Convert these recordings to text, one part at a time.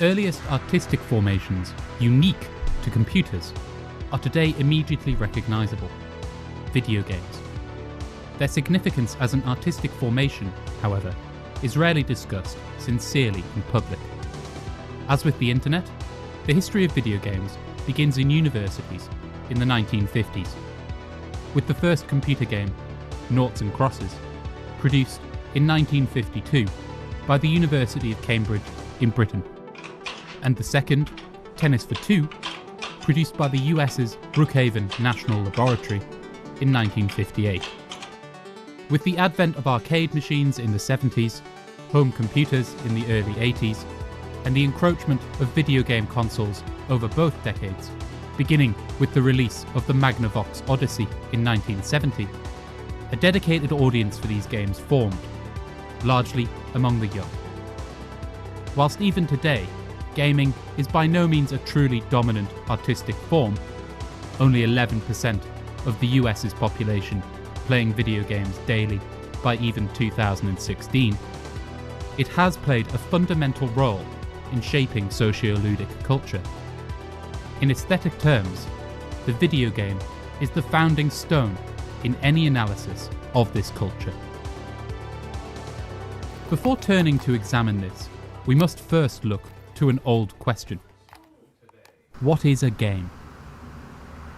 earliest artistic formations, unique to computers, are today immediately recognisable: video games. Their significance as an artistic formation, however, is rarely discussed sincerely in public. As with the internet, the history of video games begins in universities in the 1950s, with the first computer game, Noughts and Crosses, produced in 1952 by the University of Cambridge in Britain, and the second, Tennis for Two, produced by the US's Brookhaven National Laboratory in 1958. With the advent of arcade machines in the 70s, home computers in the early 80s, and the encroachment of video game consoles over both decades, beginning with the release of the Magnavox Odyssey in 1970, a dedicated audience for these games formed, largely among the young. Whilst even today, gaming is by no means a truly dominant artistic form, only 11% of the US's population playing video games daily by even 2016, it has played a fundamental role in shaping socio-ludic culture. In aesthetic terms, the video game is the founding stone in any analysis of this culture. Before turning to examine this, we must first look to an old question. What is a game?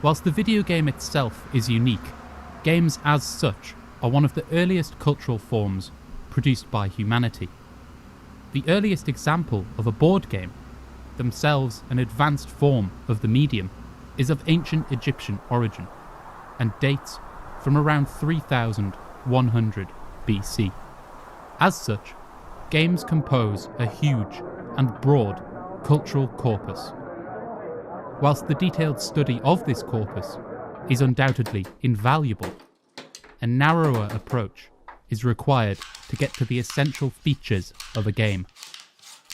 Whilst the video game itself is unique, games as such are one of the earliest cultural forms produced by humanity. The earliest example of a board game, themselves an advanced form of the medium, is of ancient Egyptian origin and dates from around 3100 BC. As such, games compose a huge and broad cultural corpus. Whilst the detailed study of this corpus is undoubtedly invaluable, a narrower approach is required to get to the essential features of a game.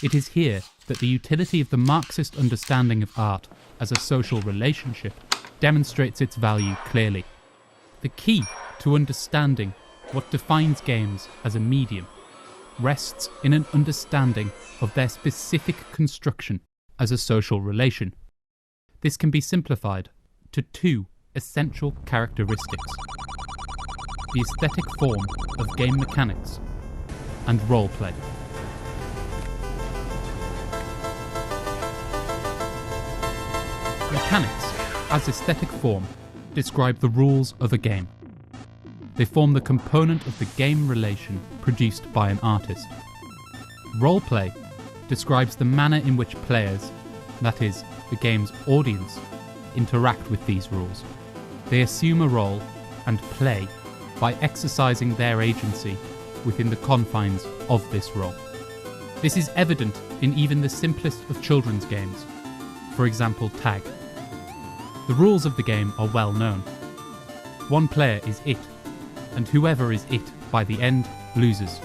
It is here that the utility of the Marxist understanding of art as a social relationship demonstrates its value clearly. The key to understanding what defines games as a medium rests in an understanding of their specific construction as a social relation. This can be simplified to two essential characteristics: the aesthetic form of game mechanics and roleplay. Mechanics, as aesthetic form, describe the rules of a game. They form the component of the game relation produced by an artist. Roleplay describes the manner in which players, that is, the game's audience, interact with these rules. They assume a role and play by exercising their agency within the confines of this role. This is evident in even the simplest of children's games, for example tag. The rules of the game are well known. One player is it, and whoever is it by the end loses.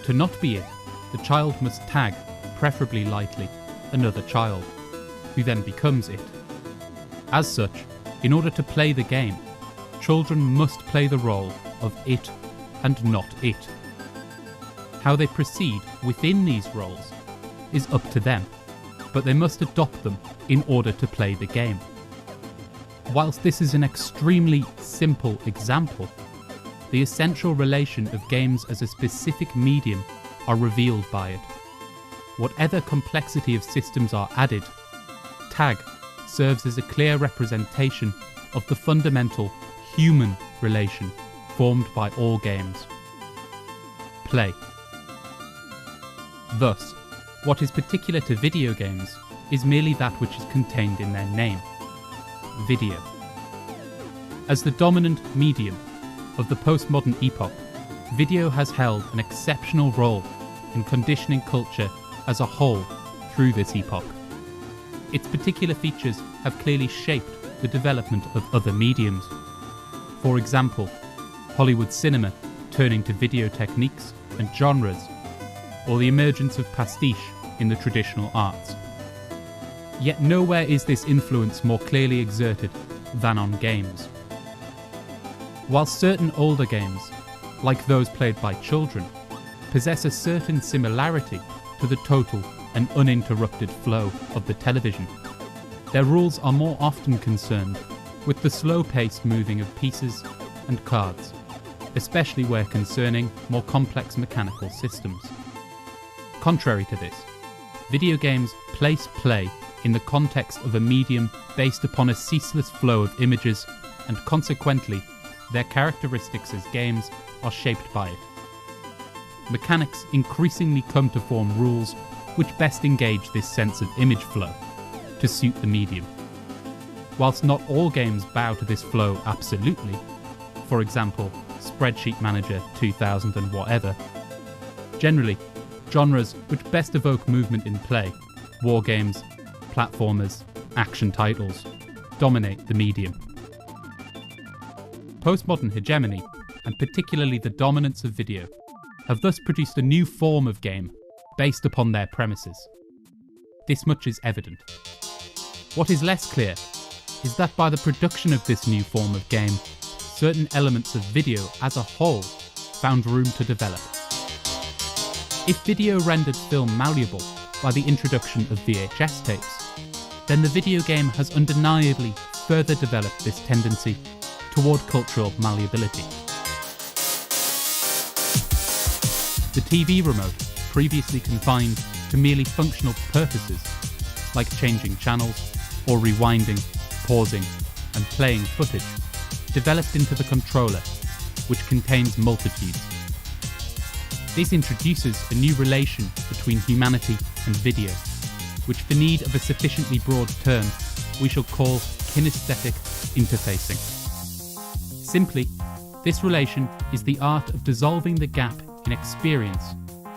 To not be it, the child must tag, preferably lightly, another child, who then becomes it. As such, in order to play the game, children must play the role of it and not it. How they proceed within these roles is up to them, but they must adopt them in order to play the game. Whilst this is an extremely simple example, the essential relation of games as a specific medium are revealed by it. Whatever complexity of systems are added, tag serves as a clear representation of the fundamental human relation formed by all games: play. Thus, what is particular to video games is merely that which is contained in their name: video. As the dominant medium of the postmodern epoch, video has held an exceptional role in conditioning culture as a whole through this epoch. Its particular features have clearly shaped the development of other mediums. For example, Hollywood cinema turning to video techniques and genres, or the emergence of pastiche in the traditional arts. Yet nowhere is this influence more clearly exerted than on games. While certain older games, like those played by children, possess a certain similarity to the total an uninterrupted flow of the television. Their rules are more often concerned with the slow-paced moving of pieces and cards, especially where concerning more complex mechanical systems. Contrary to this, video games place play in the context of a medium based upon a ceaseless flow of images, and consequently, their characteristics as games are shaped by it. Mechanics increasingly come to form rules which best engage this sense of image flow to suit the medium. Whilst not all games bow to this flow absolutely, for example, Spreadsheet Manager 2000 and whatever, generally, genres which best evoke movement in play, war games, platformers, action titles, dominate the medium. Postmodern hegemony, and particularly the dominance of video, have thus produced a new form of game based upon their premises. This much is evident. What is less clear is that by the production of this new form of game, certain elements of video as a whole found room to develop. If video rendered film malleable by the introduction of VHS tapes, then the video game has undeniably further developed this tendency toward cultural malleability. The TV remote, previously confined to merely functional purposes, like changing channels or rewinding, pausing, and playing footage, developed into the controller, which contains multitudes. This introduces a new relation between humanity and video, which for need of a sufficiently broad term, we shall call kinesthetic interfacing. Simply, this relation is the art of dissolving the gap in experience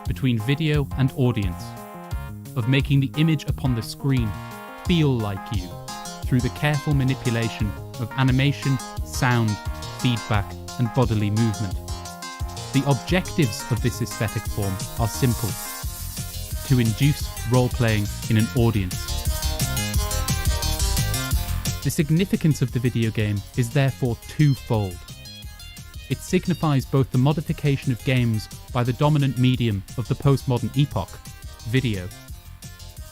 between video and audience, of making the image upon the screen feel like you through the careful manipulation of animation, sound, feedback, and bodily movement. The objectives of this aesthetic form are simple: to induce role-playing in an audience. The significance of the video game is therefore twofold. It signifies both the modification of games by the dominant medium of the postmodern epoch, video,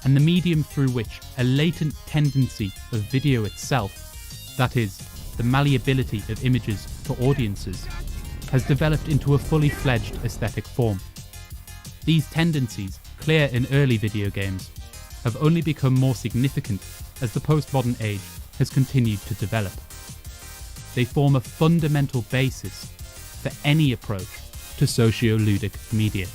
and the medium through which a latent tendency of video itself, that is, the malleability of images for audiences, has developed into a fully fledged aesthetic form. These tendencies, clear in early video games, have only become more significant as the postmodern age has continued to develop. They form a fundamental basis for any approach to socio-ludic media.